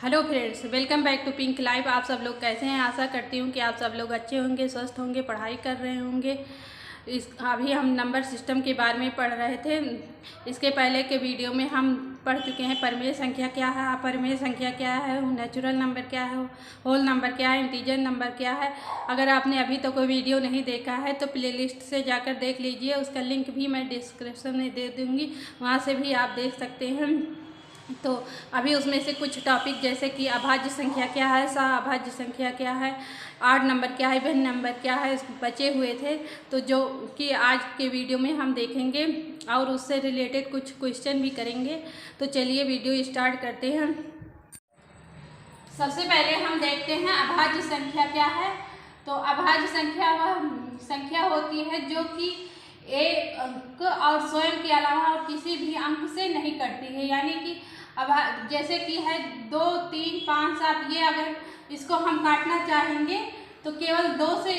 Hello friends, welcome back to pink live. आप सब लोग कैसे हैं? आशा करती हूँ कि आप सब लोग अच्छे होंगे, स्वस्थ होंगे, पढ़ाई कर रहे होंगे। अभी हम नंबर सिस्टम के बारे में पढ़ रहे थे। इसके पहले के वीडियो में हम पढ़ चुके हैं परिमेय संख्या क्या है, अपरिमेय संख्या क्या है, नेचुरल नंबर क्या है, होल नंबर क्या है, इंटीजर नंबर क्या है। अगर आपने अभी तक कोई वीडियो नहीं देखा है तो प्लेलिस्ट से जाकर देख लीजिए। उसका लिंक भी मैं डिस्क्रिप्शन में दे दूँगी, वहाँ से भी आप देख सकते हैं। तो अभी उसमें से कुछ टॉपिक जैसे कि अभाज्य संख्या क्या है, सह-अभाज्य संख्या क्या है, ऑड नंबर क्या है, इवन नंबर क्या है, बचे हुए थे। तो जो कि आज के वीडियो में हम देखेंगे और उससे रिलेटेड कुछ क्वेश्चन भी करेंगे। तो चलिए वीडियो स्टार्ट करते हैं। सबसे पहले हम देखते हैं अभाज्य संख्या क्या है। तो अभाज्य संख्या वह संख्या होती है जो कि एक अंक और स्वयं के अलावा और किसी भी अंक से नहीं कटती है। यानी कि अब जैसे कि है 2, 3, 5, 7, ये अगर इसको हम काटना चाहेंगे तो केवल 2 से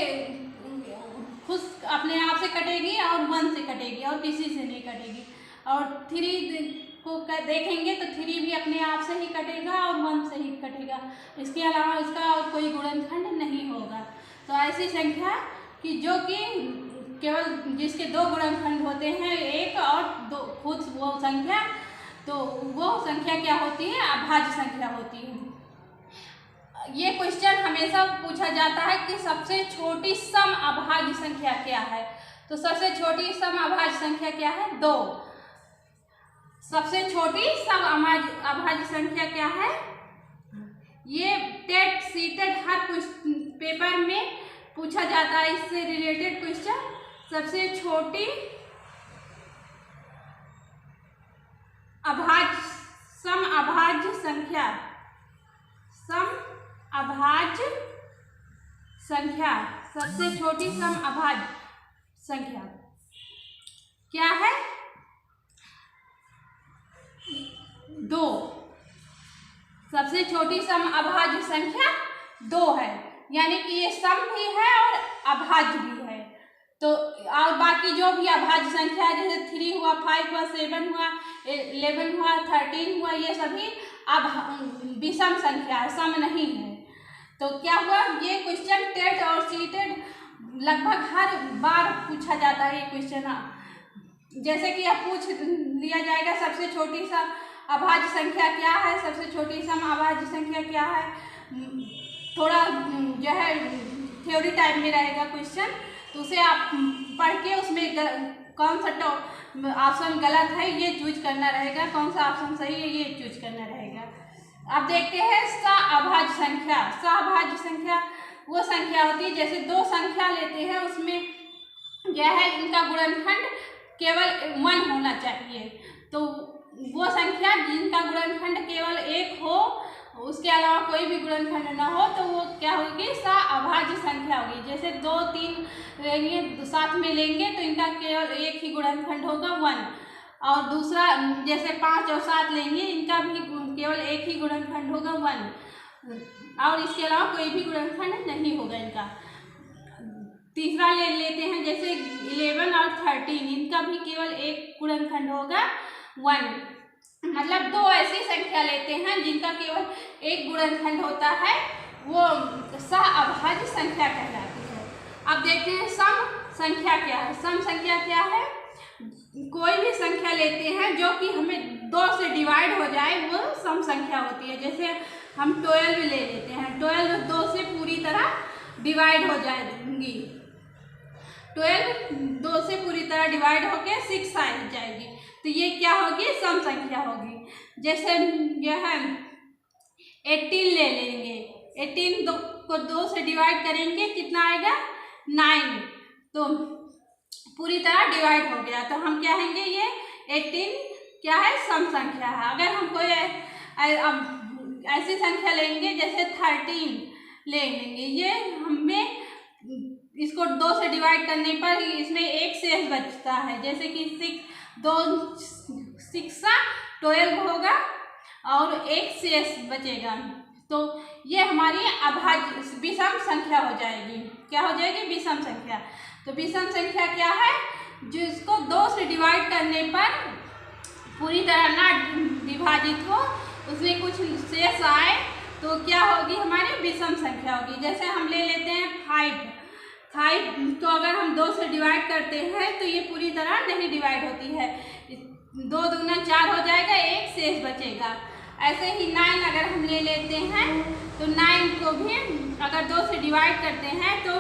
खुद अपने आप से कटेगी और 1 से कटेगी और किसी से नहीं कटेगी। और 3 को देखेंगे तो 3 भी अपने आप से ही कटेगा और 1 से ही कटेगा। इसके अलावा इसका और कोई गुणनखंड नहीं होगा। तो ऐसी संख्या कि जो कि केवल जिसके 2 गुणनखंड होते हैं, 1 और 2, खुद वो संख्या, तो वो संख्या क्या होती है? अभाज्य संख्या होती है। ये क्वेश्चन हमेशा पूछा जाता है कि सबसे छोटी सम अभाज्य संख्या क्या है। तो सबसे छोटी सम अभाज्य संख्या क्या है? 2। सबसे छोटी सम अभाज्य संख्या क्या है? ये टेट सीटेट हर पेपर में पूछा जाता है इससे रिलेटेड क्वेश्चन। सबसे छोटी सम अभाज्य संख्या, सम अभाज्य संख्या, सबसे छोटी सम अभाज्य संख्या क्या है? 2। सबसे छोटी सम अभाज्य संख्या 2 है। यानी कि ये सम भी है और अभाज्य भी है। तो और बाकी जो भी अभाज्य संख्या है, जैसे 3 हुआ, 5 हुआ, 7 हुआ, 11 हुआ, 13 हुआ, ये सभी अब विषम संख्या है, सम नहीं है। तो क्या हुआ? ये क्वेश्चन टेट और सीटेट लगभग हर बार पूछा जाता है। ये क्वेश्चन जैसे कि अब पूछ लिया जाएगा सबसे छोटी सा अभाज्य संख्या क्या है, सबसे छोटी सम अभाज्य संख्या क्या है। थोड़ा जो है थ्योरी टाइप में रहेगा क्वेश्चन, तो उसे आप पढ़ के उसमें कौन सा ऑप्शन गलत है ये चूज करना रहेगा, कौन सा ऑप्शन सही है ये चूज करना रहेगा। अब देखते हैं सह-अभाज्य संख्या। सह-अभाज्य संख्या वो संख्या होती है जैसे 2 संख्या लेते हैं, उसमें यह है इनका गुणनखंड केवल 1 होना चाहिए। तो वो संख्या जिनका गुणनखंड केवल 1 हो, उसके अलावा कोई भी गुणनखंड ना हो, तो वो क्या होगी? सह-अभाज्य संख्या होगी। जैसे 2, 3 लेंगे, साथ में लेंगे तो इनका केवल एक ही गुणनखंड होगा 1। और दूसरा जैसे 5 और 7 लेंगे, इनका भी केवल एक ही गुणनखंड होगा 1 और इसके अलावा कोई भी गुणनखंड नहीं होगा इनका। तीसरा ले लेते हैं जैसे 11 और 13, इनका भी केवल एक गुणनखंड होगा 1। मतलब 2 ऐसी संख्या लेते हैं जिनका केवल एक गुणनखंड होता है, वो सह-अभाज्य संख्या कहलाती है। अब देखते हैं सम संख्या क्या है। सम संख्या क्या है? कोई भी संख्या लेते हैं जो कि हमें 2 से डिवाइड हो जाए, वो सम संख्या होती है। जैसे हम 12 ले लेते हैं, 12 2 से पूरी तरह डिवाइड हो जाएगी। 12 2 से पूरी तरह डिवाइड होके 6 आ जाएगी, तो ये क्या होगी? सम संख्या होगी। जैसे यह 18 ले लेंगे, 18 को 2 से डिवाइड करेंगे, कितना आएगा? 9। तो पूरी तरह डिवाइड हो गया, तो हम क्या कहेंगे? ये 18 क्या है? सम संख्या है। अगर हम कोई अब ऐसी संख्या लेंगे जैसे 13 ले लेंगे, ये हमें इसको 2 से डिवाइड करने पर इसमें एक शेष बचता है। जैसे कि 6 12 होगा और एक शेष बचेगा, तो ये हमारी अभाज्य विषम संख्या हो जाएगी। क्या हो जाएगी? विषम संख्या। तो विषम संख्या क्या है? जिसको 2 से डिवाइड करने पर पूरी तरह ना विभाजित हो, उसमें कुछ शेष आए तो क्या होगी, हमारी विषम संख्या होगी। जैसे हम ले लेते हैं 5 तो अगर हम 2 से डिवाइड करते हैं तो ये पूरी तरह नहीं डिवाइड होती है, 2 दूना 4 हो जाएगा, 1 शेष बचेगा। ऐसे ही 9 अगर हम ले लेते हैं तो 9 को भी अगर 2 से डिवाइड करते हैं तो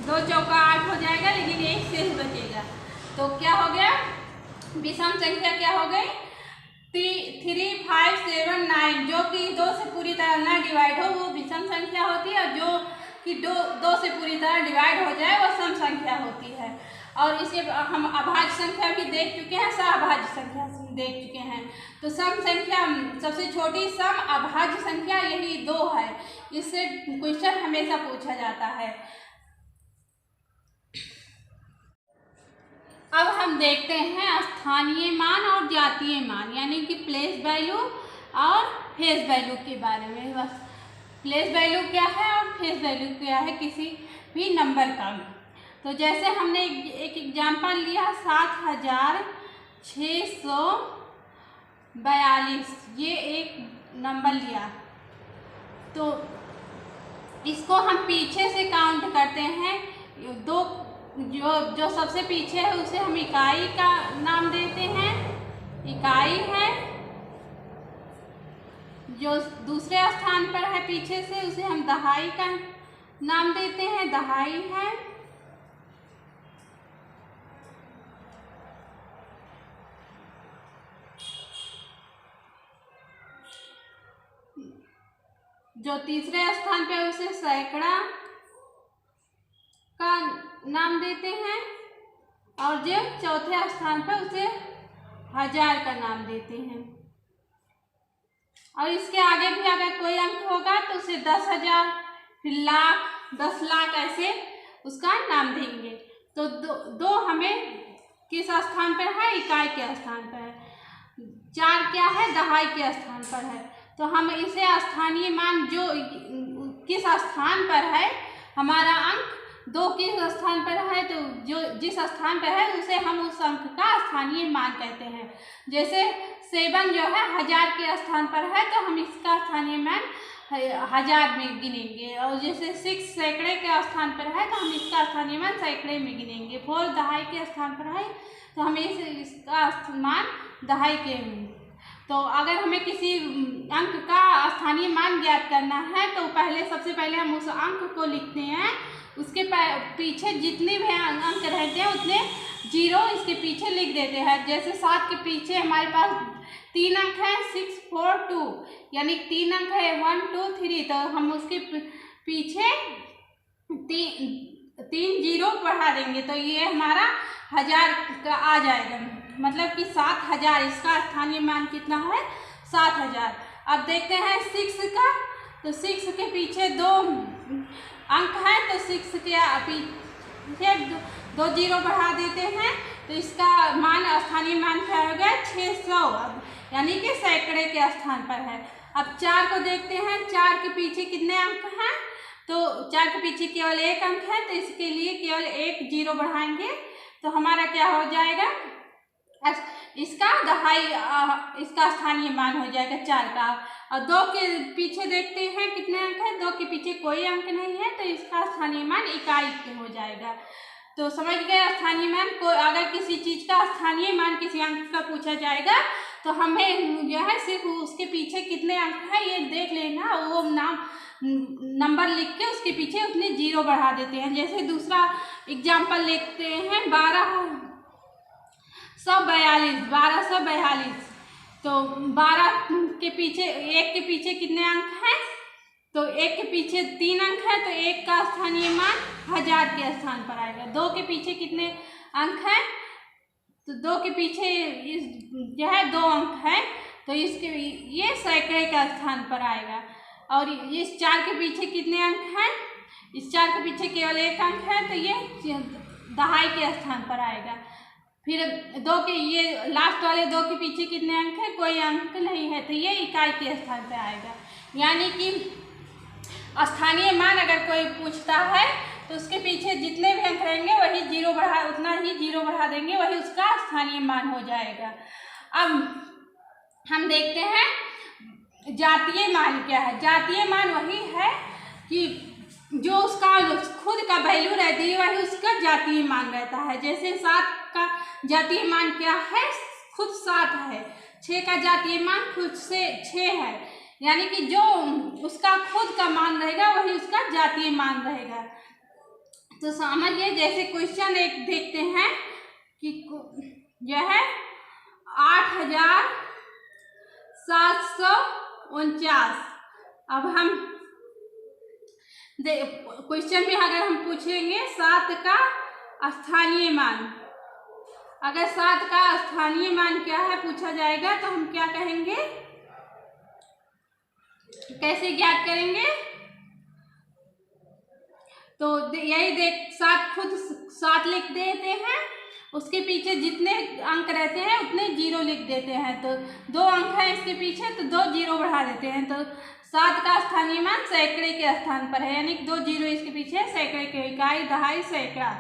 2 चौका 8 हो जाएगा, लेकिन 1 शेष बचेगा। तो क्या हो गया, विषम संख्या क्या हो गई, 3, 5, 7, 9, जो कि 2 से पूरी तरह ना डिवाइड हो वो विषम संख्या होती है, और जो कि 2 से पूरी तरह डिवाइड हो जाए वो सम संख्या होती है। और इसे हम अभाज्य संख्या भी देख चुके हैं, सहअभाज्य संख्या देख चुके हैं। तो सम संख्या, सबसे छोटी सम अभाज्य संख्या यही 2 है। इससे क्वेश्चन हमेशा पूछा जाता है। अब हम देखते हैं स्थानीय मान और जातीय मान, यानी कि प्लेस वैल्यू और फेस वैल्यू के बारे में। बस प्लेस वैल्यू क्या है और फेस वैल्यू क्या है किसी भी नंबर का। तो जैसे हमने एक एग्जाम्पल लिया 7642, ये एक नंबर लिया, तो इसको हम पीछे से काउंट करते हैं। जो सबसे पीछे है उसे हम इकाई का नाम देते हैं, इकाई है। जो दूसरे स्थान पर है पीछे से उसे हम दहाई का नाम देते हैं, दहाई है। जो तीसरे स्थान पे उसे सैकड़ा का नाम देते हैं, और जो चौथे स्थान पर उसे 1000 का नाम देते हैं। और इसके आगे भी अगर कोई अंक होगा तो उसे 10,000, फिर लाख, 10 लाख, ऐसे उसका नाम देंगे। तो दो हमें किस स्थान पर है, इकाई के स्थान पर है। 4 क्या है, दहाई के स्थान पर है। तो हम इसे स्थानीय मान, जो किस स्थान पर है हमारा अंक, 2 किस स्थान पर है, तो जो जिस स्थान पर है उसे हम उस अंक का स्थानीय मान कहते हैं। जैसे 7 जो है 1000 के स्थान पर है, तो हम इसका स्थानीय मान 1000 में गिनेंगे। और जैसे 6 सैकड़े के स्थान पर है, तो हम इसका स्थानीय मान सैकड़े में गिनेंगे। 4 दहाई के स्थान पर है, तो हमें इसका मान दहाई के। तो अगर हमें किसी अंक का स्थानीय मान ज्ञात करना है तो सबसे पहले हम उस अंक को लिखते हैं, उसके पीछे जितने भी अंक रहते हैं उतने 0 इसके पीछे लिख देते हैं। जैसे 7 के पीछे हमारे पास 3 अंक है, 6, 4, 2, यानी 3 अंक है, 1, 2, 3, तो हम उसके पीछे 3 0 बढ़ा देंगे, तो ये हमारा 1000 का आ जाएगा। मतलब कि 7000, इसका स्थानीय मान कितना है, 7000। अब देखते हैं 6 का, तो 6 के पीछे 2 अंक है, तो 6 के पीछे 2 0 बढ़ा देते हैं, तो इसका मान, स्थानीय मान क्या हो गया, 600, यानी कि सैकड़े के स्थान पर है। अब 4 को देखते हैं, 4 के पीछे कितने अंक हैं, तो 4 के पीछे केवल 1 अंक है, तो इसके लिए केवल 1 0 बढ़ाएंगे, तो हमारा क्या हो जाएगा, इसका दहाई, इसका स्थानीय मान हो जाएगा 4 का। और 2 के पीछे देखते हैं कितने अंक है, 2 के पीछे कोई अंक नहीं है, तो इसका स्थानीय मान इकाई हो जाएगा। तो समझ गए, स्थानीय मान को अगर किसी चीज़ का स्थानीय मान किसी अंक का पूछा जाएगा तो हमें जो है सिर्फ उसके पीछे कितने अंक है ये देख लेना, वो नंबर लिख के उसके पीछे उतने 0 बढ़ा देते हैं। जैसे दूसरा एग्जाम्पल लेते हैं 1242, तो 12 के पीछे 1 के पीछे कितने अंक हैं, तो 1 के पीछे 3 अंक है, तो 1 का स्थानीय मान 1000 के स्थान पर आएगा। 2 के पीछे कितने अंक हैं, तो 2 के पीछे जो है 2 अंक है, तो इसके ये सैकड़े का स्थान पर आएगा। और इस 4 के पीछे कितने अंक हैं, इस 4 के पीछे केवल 1 अंक है, तो ये दहाई के स्थान पर आएगा। फिर 2 के, ये लास्ट वाले 2 के पीछे कितने अंक है, कोई अंक नहीं है, तो ये इकाई के स्थान पर आएगा। यानी कि स्थानीय मान अगर कोई पूछता है तो उसके पीछे जितने भी अंक रहेंगे वही 0 बढ़ा, उतना ही 0 बढ़ा देंगे, वही उसका स्थानीय मान हो जाएगा। अब हम देखते हैं जातीय मान क्या है? जातीय मान वही है कि जो उसका खुद का वैल्यू रहती है वही उसका जातीय मान रहता है। जैसे 7 का जातीय मान क्या है? खुद 7 है। 6 का जातीय मान खुद से 6 है, यानी कि जो उसका खुद का मान रहेगा वही उसका जातीय मान रहेगा। तो समझिए, जैसे क्वेश्चन एक देखते हैं कि यह है 8749। अब हम क्वेश्चन में अगर हम पूछेंगे 7 का स्थानीय मान, अगर 7 का स्थानीय मान क्या है पूछा जाएगा तो हम क्या कहेंगे, कैसे ज्ञात करेंगे? तो यही देख 7 खुद 7 लिख देते हैं, उसके पीछे जितने अंक रहते हैं उतने 0 लिख देते हैं। तो 2 अंक है इसके पीछे तो 2 0 बढ़ा देते हैं। तो 7 का स्थानीय मान सैकड़े के स्थान पर है, यानी 2 0 इसके पीछे सैकड़े के, इकाई, दहाई, सैकड़ा,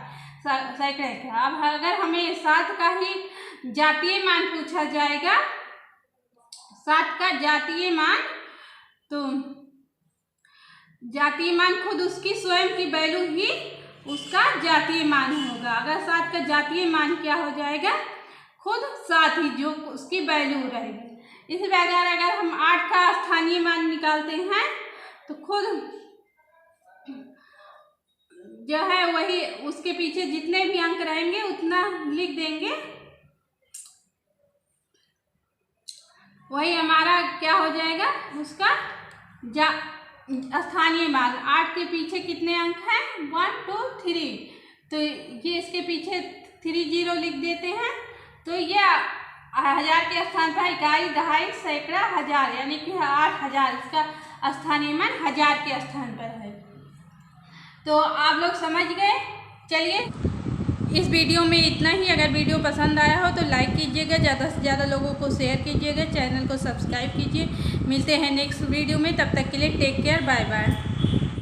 सैकड़े का। अब अगर हमें 7 का ही जातीय मान पूछा जाएगा, 7 का जातीय मान, तो जातीय मान खुद उसकी स्वयं की वैल्यू ही उसका जातीय मान होगा। अगर 7 का जातीय मान क्या हो जाएगा? खुद 7 ही, जो उसकी वैल्यू रहेगी। इसी प्रकार अगर हम 8 का स्थानीय मान निकालते हैं तो खुद जो है वही उसके पीछे जितने भी अंक रहेंगे उतना लिख देंगे, वही हमारा क्या हो जाएगा? उसका स्थानीय मान। 8 के पीछे कितने अंक हैं? 1 2 3, तो ये इसके पीछे 3 0 लिख देते हैं। तो ये 1000 के स्थान पर इकाई, दहाई, सैकड़ा, हजार, यानी कि 8000 इसका स्थानीय मान 1000 के स्थान पर है। तो आप लोग समझ गए। चलिए, इस वीडियो में इतना ही। अगर वीडियो पसंद आया हो तो लाइक कीजिएगा, ज़्यादा से ज़्यादा लोगों को शेयर कीजिएगा, चैनल को सब्सक्राइब कीजिए। मिलते हैं नेक्स्ट वीडियो में, तब तक के लिए टेक केयर, बाय बाय।